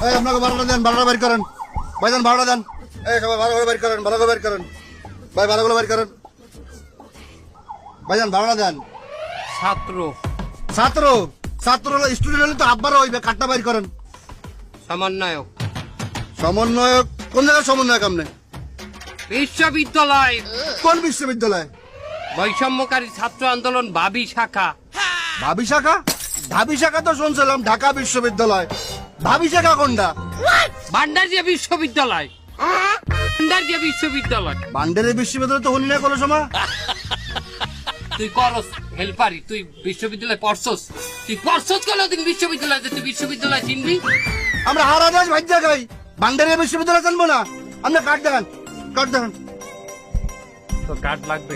এই আপনাকে 12টা দেন, 12টা বের করেন ভাইজান, 12টা দেন। এই সবাই 12 করে বের করেন, 12 করে বের করেন ভাই, 12 করে বের করেন ভাইজান, 12টা দেন। ছাত্র ছাত্র ছাত্র স্টুডেন্ট হলে তো আব্বারও হইবে, কাটটা বের করেন। সমন্বয়ক সমন্বয়ক কোন জায়গায় সমন্বয়ক আপনি? বিশ্ববিদ্যালয় কোন বিশ্ববিদ্যালয়? বৈষম্যকারী ছাত্র আন্দোলন ভাবি শাখা। ভাবি শাখা? ভাবি শাখা তো শুনছিলাম ঢাকা বিশ্ববিদ্যালয়, ভাবি শাখা কোনটা? ভান্ডারিয়া বিশ্ববিদ্যালয়। ভান্ডারিয়া বিশ্ববিদ্যালয়। বান্ডারি বিশ্ববিদ্যালয় তো হলি না কোনো সময়। তুই করস হেল্পারি, তুই বিশ্ববিদ্যালয় পড়ছস, তুই পড়ছস কোনদিন বিশ্ববিদ্যালয়? তুই বিশ্ববিদ্যালয় চিনবি? আমরা হারা দাস ভাজ্যা খাই, বান্ডারি বিশ্ববিদ্যালয় জানবো না? আপনি কাট দেখান, কাট দেখান। তো কার্ড লাগবে।